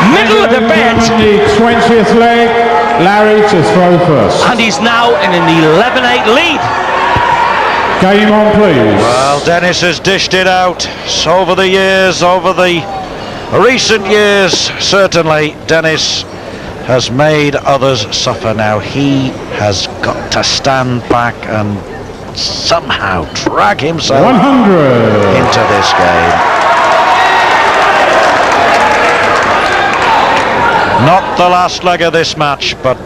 middle of the bed. The 20th leg, Larry to throw first. And he's now in an 11-8 lead. Game on, please. Well, Dennis has dished it out. So over the years, over the recent years, certainly, Dennis has made others suffer. Now he has got to stand back and somehow drag himself 100 into this game. Not the last leg of this match, but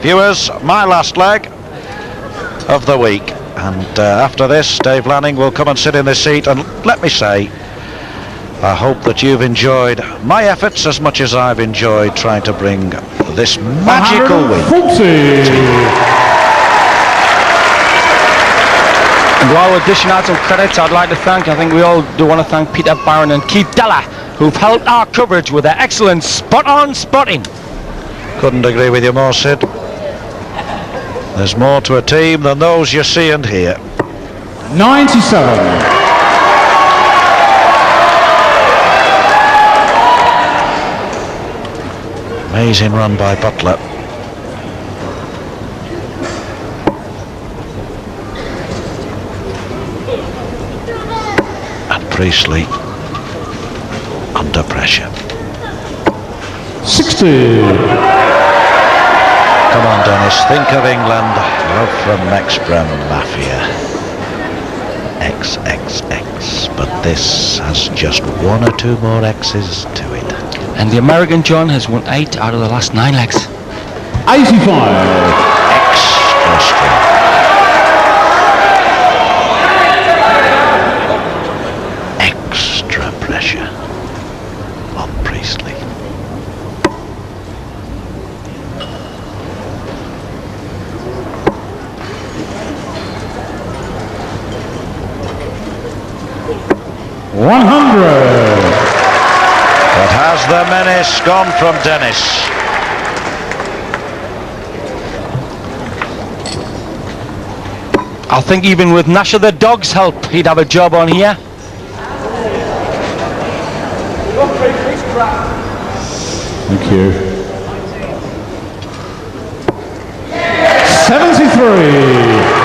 viewers, my last leg of the week. And after this, Dave Lanning will come and sit in this seat, and let me say, I hope that you've enjoyed my efforts as much as I've enjoyed trying to bring this magical week. And while we're dishing out some credits, I'd like to thank, I think we all do want to thank Peter Barron and Keith Della, who've helped our coverage with their excellent spot-on spotting. Couldn't agree with you more, Sid. There's more to a team than those you see and hear. 97. Amazing run by Butler. And Priestley under pressure. 60. Come on, Dennis, think of England. Love from Mexbram Mafia. XXX. But this has just one or two more X's to it. And the American John has won 8 out of the last 9 legs. 85. Extra strong. Extra pressure on Priestley. $100. But has the menace gone from Dennis? I think even with Nasher the dog's help, he'd have a job on here. Thank you. 73.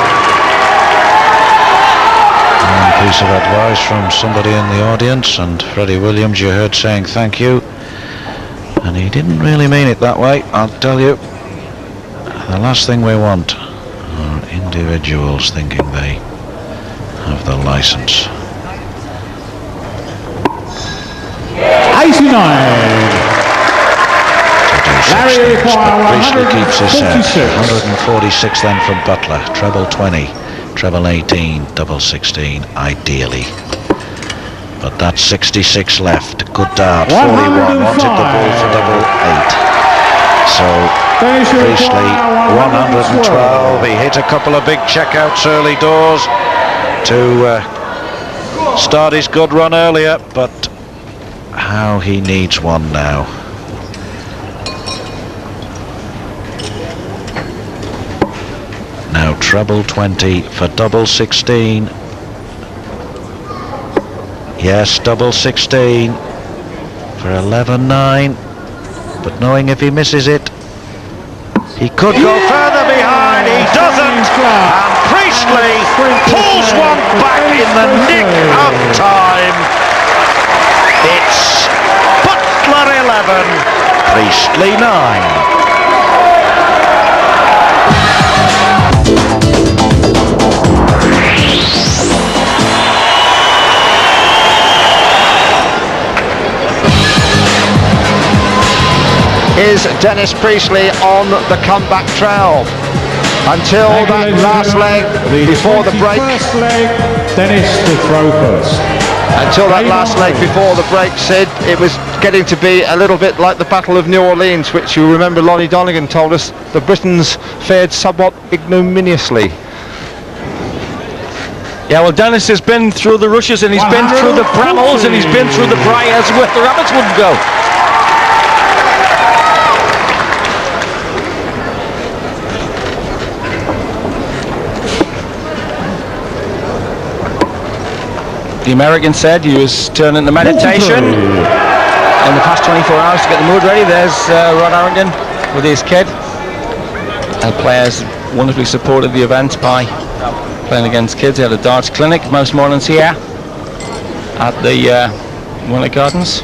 Piece of advice from somebody in the audience, and Freddie Williams you heard saying thank you, and he didn't really mean it that way, I'll tell you. The last thing we want are individuals thinking they have the license. 89. Larry Priestley keeps his set. 146 then from Butler. Treble 20. Treble 18, double 16, ideally. But that's 66 left. Good dart. 41. Wanted the ball for double 8. So Priestley 112. He hit a couple of big checkouts early doors to start his good run earlier, but how he needs one now. Now treble 20 for double 16. Yes, double 16 for 11-9. But knowing if he misses it, he could go further behind. He doesn't. And Priestley pulls one back in the nick of time. It's Butler 11, Priestley 9. Is Dennis Priestley on the comeback trail until that last leg before the break? First leg, Dennis to throw first. Until that last leg before the break, Sid, it was getting to be a little bit like the Battle of New Orleans, which you remember Lonnie Donegan told us the Britons fared somewhat ignominiously. Yeah, well, Dennis has been through the rushes, and he's been through the brambles, and he's been through the briars where the rabbits wouldn't go. The American said he was turning to meditation. in the past 24 hours to get the mood ready. There's Rod Harrington with his kid. And players wonderfully supported the event by playing against kids. They had a darts clinic most mornings here at the Winter Gardens.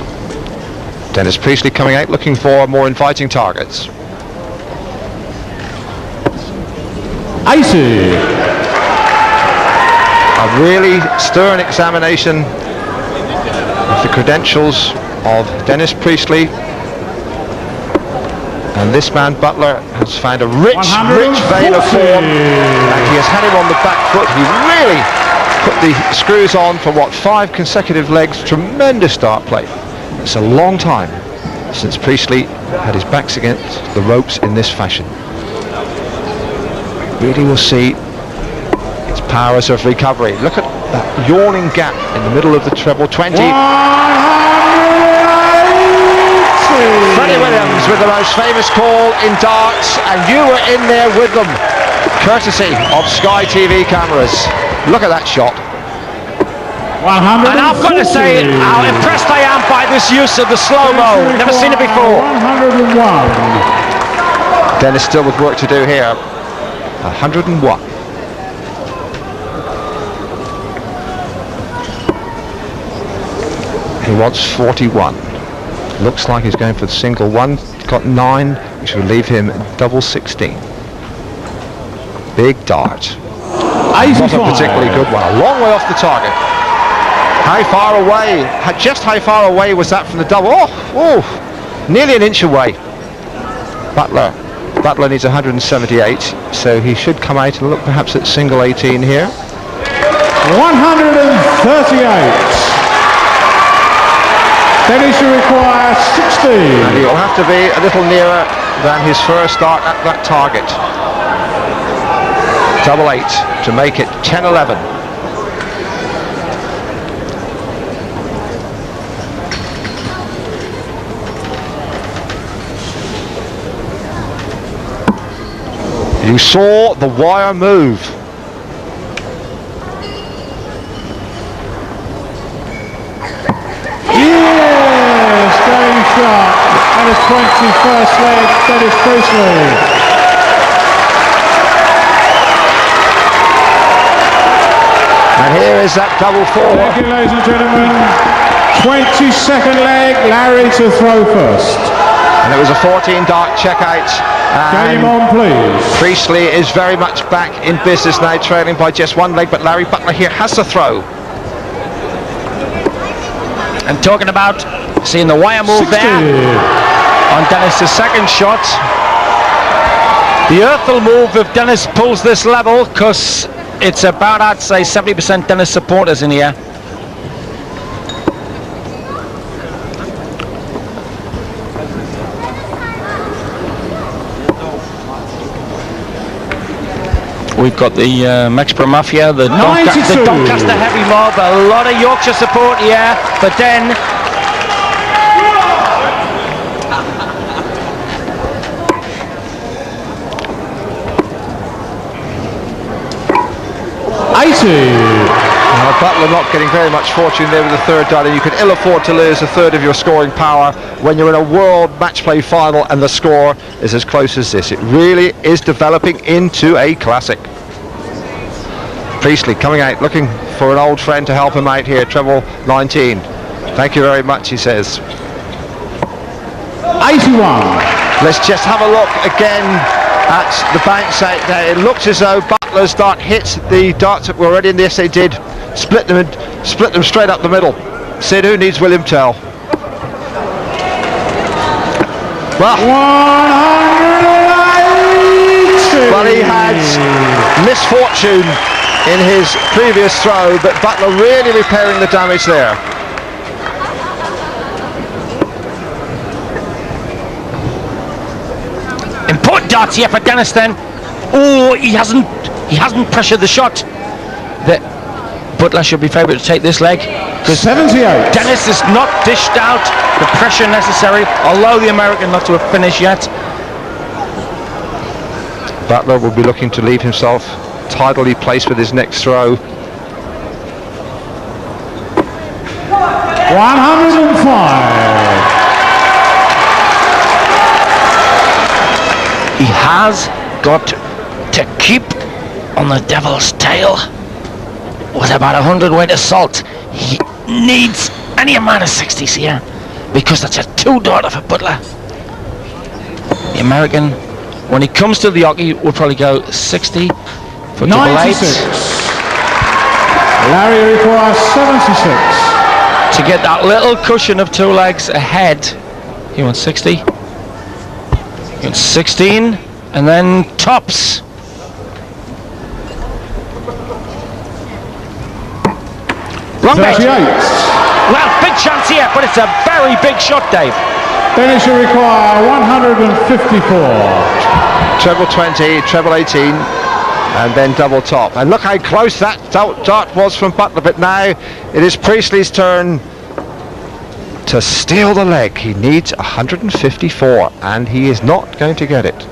Dennis Priestley coming out looking for more inviting targets. 80. A really stern examination of the credentials of Dennis Priestley, and this man Butler has found a rich vein of form, and he has had him on the back foot. He really put the screws on for 5 consecutive legs. Tremendous start play. It's a long time since Priestley had his backs against the ropes in this fashion. Really will see its powers of recovery. Look at that yawning gap in the middle of the treble 20. Freddie Williams with the most famous call in darts, and you were in there with them, courtesy of Sky TV cameras. Look at that shot. And I've got to say how impressed I am by this use of the slow-mo. Never seen it before. 101. Dennis still with work to do here. 101. He wants 41. Looks like he's going for the single one. He's got 9, which will leave him double 16. Big dart. Not a particularly good one. A long way off the target. How far away? Just how far away was that from the double? Oh, nearly an inch away. Butler needs 178, so he should come out and look perhaps at single 18 here. 138. Dennis should require 60. And he'll have to be a little nearer than his first start at that target. Double 8 to make it 10-11. You saw the wire move. Yes, going sharp. And his 21st leg, Dennis Priestley. And here is that double 4. Thank you, ladies and gentlemen. 22nd leg, Larry to throw first. And it was a 14 dart check out. Game on, please. Priestley is very much back in business now, trailing by just 1 leg, but Larry Butler here has to throw. And talking about seeing the wire move 60. there on Dennis's second shot. The earth will move if Dennis pulls this level, because it's about, I'd say, 70% Dennis supporters in here. We've got the Matchplay Mafia, the Doncaster Heavy Mob, a lot of Yorkshire support here, but then 80. Butler not getting very much fortune there with the third dart, and you can ill afford to lose a third of your scoring power when you're in a world match play final and the score is as close as this. It really is developing into a classic. Priestley coming out looking for an old friend to help him out here, treble 19. Thank you very much, he says. 81. Let's just have a look again at the bounce out there. It looks as though Butler's dart hit the darts that were already in this. They did split them straight up the middle. Sid, who needs William Tell? Well, 180. Well, he had misfortune in his previous throw, but Butler really repairing the damage there. important darts here for Dennis then. Oh, he hasn't pressured the shot. Butler should be favourite to take this leg. 78. Dennis has not dished out the pressure necessary, although the American not to have finished yet. Butler will be looking to leave himself tidily placed with his next throw. 105. He has got to keep on the devil's tail with about 100 weight of salt. He needs any amount of 60s here because that's a two-daughter for Butler. The American, when he comes to the hockey, will probably go 60 for 96. double eight. Larry requires 76. To get that little cushion of two legs ahead. He wants 60. He wants 16, and then tops. Wrong bet. 38. Well, big chance here, but it's a very big shot, Dave. Dennis will require 154. Treble 20, treble 18, and then double top. And look how close that dart was from Butler, but now it is Priestley's turn to steal the leg. He needs 154, and he is not going to get it.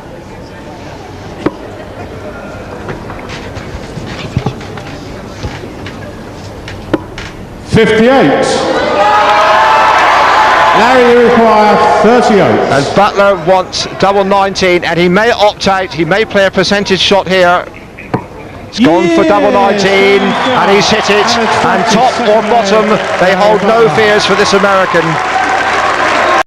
Larry, you require 38. And Butler wants double 19, and he may opt out. He may play a percentage shot here. It's gone for double 19, and he's hit it. And top or bottom, they hold no fears for this American.